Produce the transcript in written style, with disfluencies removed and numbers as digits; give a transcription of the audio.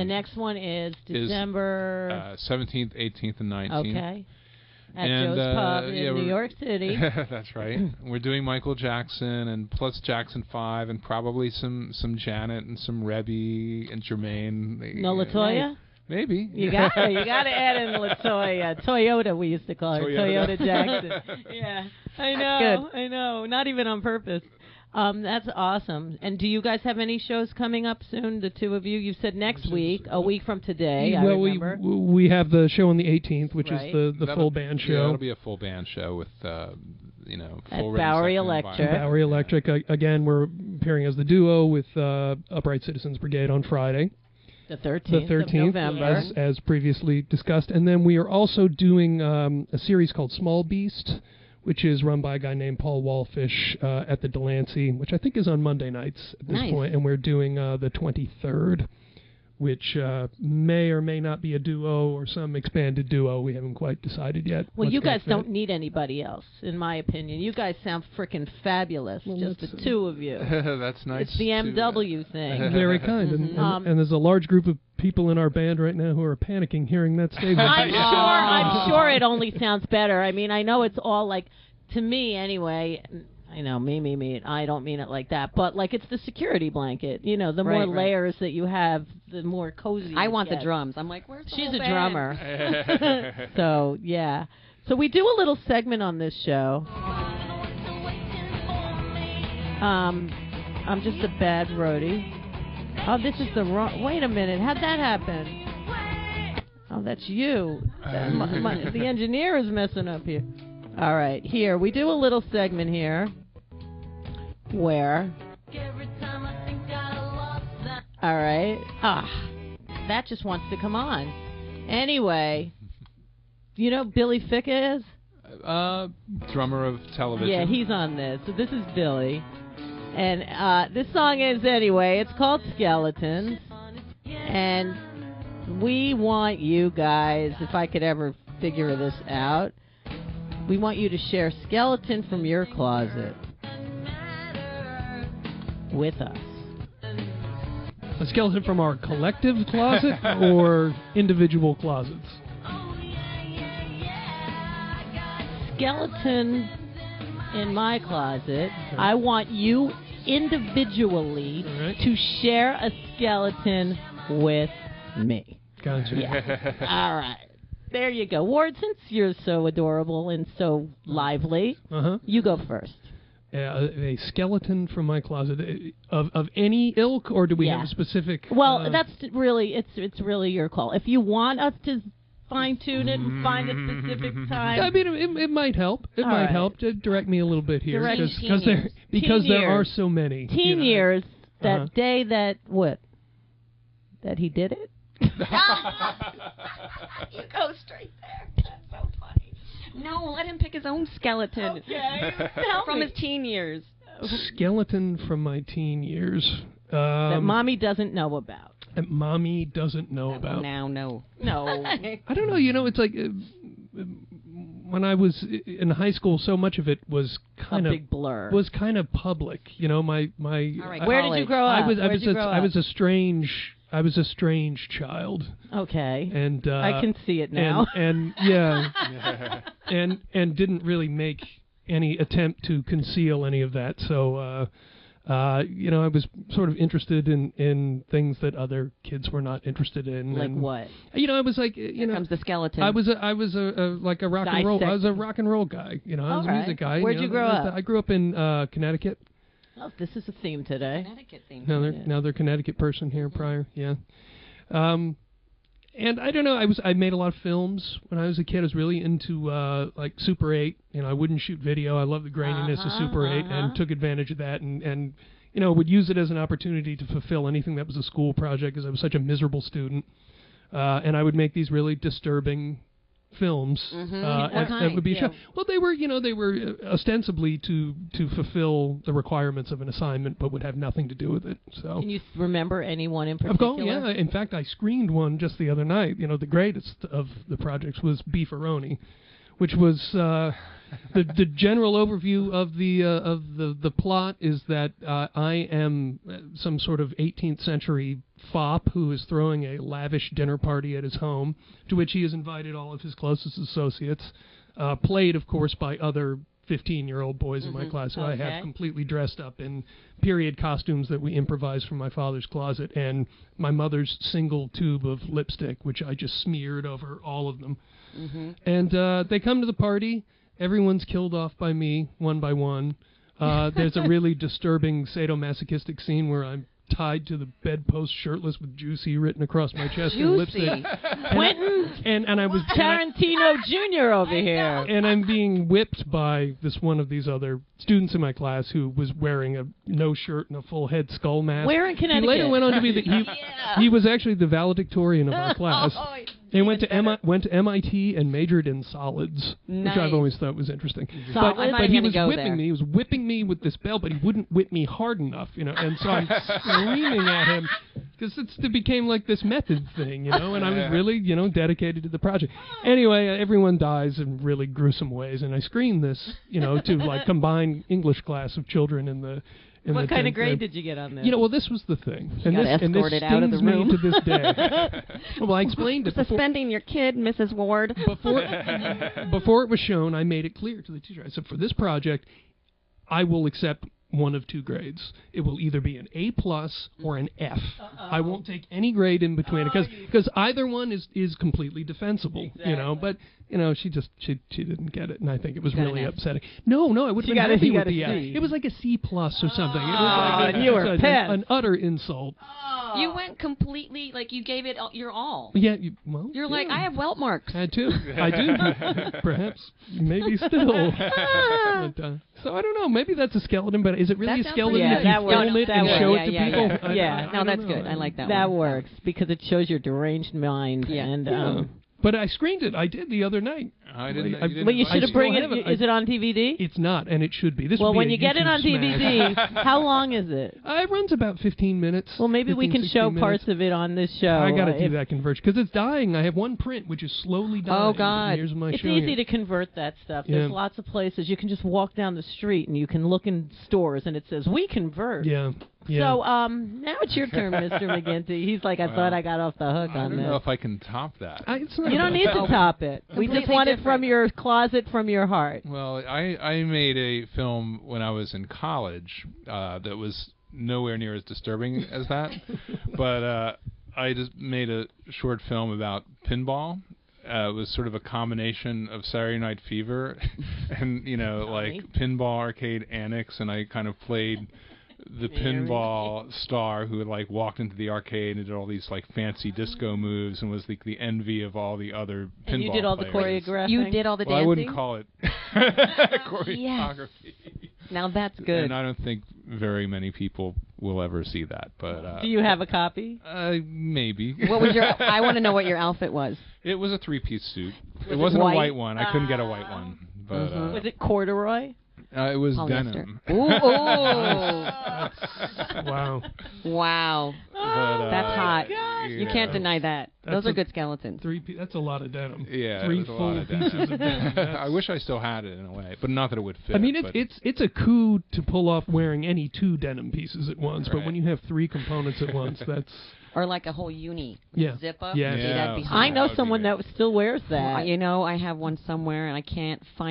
And the next one is December 17th, 18th, and 19th. Okay. At Joe's Pub in New York City. That's right. We're doing Michael Jackson and plus Jackson 5 and probably some Janet and some Rebby and Jermaine. No LaToya? Maybe. You got to add in LaToya. Toyota, we used to call her. Toyota Jackson. Yeah. I know. I know. Not even on purpose. That's awesome. And do you guys have any shows coming up soon, the two of you? You said next week, a week from today, I remember. We have the show on the 18th, which is the full band show. Yeah, it'll be a full band show with, full at Bowery Electric. Bowery Electric. Again, we're appearing as the duo with Upright Citizens Brigade on Friday. The 13th of November. As previously discussed. And then we are also doing a series called Small Beast, which is run by a guy named Paul Wallfish at the Delancey, which I think is on Monday nights at this point. And we're doing the 23rd, which may or may not be a duo or some expanded duo. We haven't quite decided yet. Well, you guys don't need anybody else, in my opinion. You guys sound freaking fabulous, just the two of you. That's nice. It's the MW thing. Very kind. And there's a large group of people in our band right now who are panicking hearing that statement. I'm sure it only sounds better. I mean, I know it's all like, to me anyway, I know, me, I don't mean it like that, but like it's the security blanket. You know, the more layers that you have, the more cozy I want the drums. I'm like, where's the She's whole a band? drummer. So, yeah. So we do a little segment on this show. I'm just a bad roadie. Oh, this is the wrong... Wait a minute. How'd that happen? Oh, that's you. The engineer is messing up here. All right. Here, we do a little segment here where... All right. That just wants to come on. Anyway, you know who Billy Ficca is? Drummer of Television. Yeah, he's on this. So this is Billy. And this song is, anyway, it's called Skeletons. And we want you guys, if I could ever figure this out, we want you to share Skeleton from your closet with us. A skeleton from our collective closet or individual closets? Skeleton in my closet. I want you individually to share a skeleton with me. Gotcha. Yeah. All right. There you go. Ward, since you're so adorable and so lively, you go first. A skeleton from my closet of any ilk, or do we have a specific? Well, that's really it's really your call. If you want us to fine tune it and find a specific time, I mean, it might help. It might help to direct me a little bit here because there are so many. Teen years. That day that he did it. You go straight there. That's so funny. No, let him pick his own skeleton. Okay. From his teen years. Skeleton from my teen years. That Mommy doesn't know about. That Mommy doesn't know about. Now, no. I don't know. You know, it's like when I was in high school, so much of it was kind of a big blur. Was kind of public. You know, my. All right, where did you grow up? I was a strange child. Okay. And I can see it now. And yeah. and didn't really make any attempt to conceal any of that. So you know, I was sort of interested in things that other kids were not interested in. Like what? You know, I was like, Here comes the skeleton. I was a like a rock and roll. I was a rock and roll guy. You know, I was a music guy. Where'd you grow up? I grew up in Connecticut. Oh, this is a theme today. Connecticut theme. Another Connecticut person here prior, yeah. And I don't know, I made a lot of films when I was a kid. I was really into like Super 8. You know, I wouldn't shoot video. I loved the graininess of Super 8 and took advantage of that and you know, would use it as an opportunity to fulfill anything that was a school project because I was such a miserable student. And I would make these really disturbing films that would be shown. Well, they were ostensibly to fulfill the requirements of an assignment, but would have nothing to do with it. So, can you remember anyone in particular? Yeah. In fact, I screened one just the other night. You know, the greatest of the projects was Beefaroni, which was the general overview of the plot is that I am some sort of 18th century fop who is throwing a lavish dinner party at his home, to which he has invited all of his closest associates, played, of course, by other 15-year-old boys in my class who I have completely dressed up in period costumes that we improvised from my father's closet, and my mother's single tube of lipstick, which I just smeared over all of them. And they come to the party. Everyone's killed off by me, one by one. There's a really disturbing sadomasochistic scene where I'm tied to the bedpost shirtless with Juicy written across my chest in lipstick. Quentin And I was Tarantino Jr. over here. And I'm being whipped by one of these other students in my class who was wearing a no shirt and a full head skull mask. Where in Connecticut? He later went on to be he was actually the valedictorian of our class. He went to MIT and majored in solids, which I've always thought was interesting. But he was whipping me. He was whipping me with this belt, but he wouldn't whip me hard enough, And so I'm screaming at him because it became like this method thing, And I was really, dedicated to the project. Anyway, everyone dies in really gruesome ways, and I screened this, to like combine English class of children in the. What kind of grade did you get on this? Well, this was the thing. And this escorted out of the room to this day. Well, I explained it. Suspending your kid, Mrs. Ward. Before it was shown, I made it clear to the teacher. I said, for this project, I will accept one of two grades. It will either be an A+ or an F. I won't take any grade in between because either one is completely defensible. But she didn't get it, and I think it was really upsetting. No, I would have been happy with the F. It was like a C+ or something. It was like you were pissed. An utter insult. You went completely, like, you gave it your all. Yeah, You're like, I have welt marks. I do. Perhaps, maybe still. But, so I don't know. Maybe that's a skeleton, but is it really a skeleton if you film it and show it to people? No, that's good. I like that one. That works because it shows your deranged mind. Yeah. And but I screened it. I did the other night. I didn't. But you should have bring it. Is it on DVD? It's not, and it should be. Well, when you get it on DVD, how long is it? It runs about 15 minutes. Well, maybe we can show parts of it on this show. I got to do that conversion because it's dying. I have one print which is slowly dying. Oh God! It's easy to convert that stuff. There's lots of places you can just walk down the street and you can look in stores and it says we convert. Yeah. So now it's your turn, Mr. McGinty. He's like, I thought I got off the hook on this. I don't know if I can top that. You don't need to top it. We just want it from your closet, from your heart. Well, I made a film when I was in college that was nowhere near as disturbing as that. But I just made a short film about pinball. It was sort of a combination of Saturday Night Fever and, like Pinball Arcade Annex, and I kind of played the pinball star who had like walked into the arcade and did all these like fancy disco moves and was like the envy of all the other pinball and you did all players. the choreographing? You did all the dancing? I wouldn't call it choreography. Yes. Now that's good. And I don't think very many people will ever see that. But do you have a copy? Maybe. What was your? I want to know what your outfit was. It was a 3-piece suit. It wasn't a white one. I couldn't get a white one. But was it corduroy? It was polyester. denim. Ooh. Wow. Wow. But, that's hot. You can't deny that. Those are good skeletons. That's a lot of denim. Yeah, 3 full full pieces of denim. I wish I still had it in a way, but not that it would fit. I mean, it's a coup to pull off wearing any 2 denim pieces at once, but when you have 3 components at once, that's... Or like a whole uni. Yeah. Zip up. Yes. That'd be hot. I know someone that still wears that. I have one somewhere, and I can't find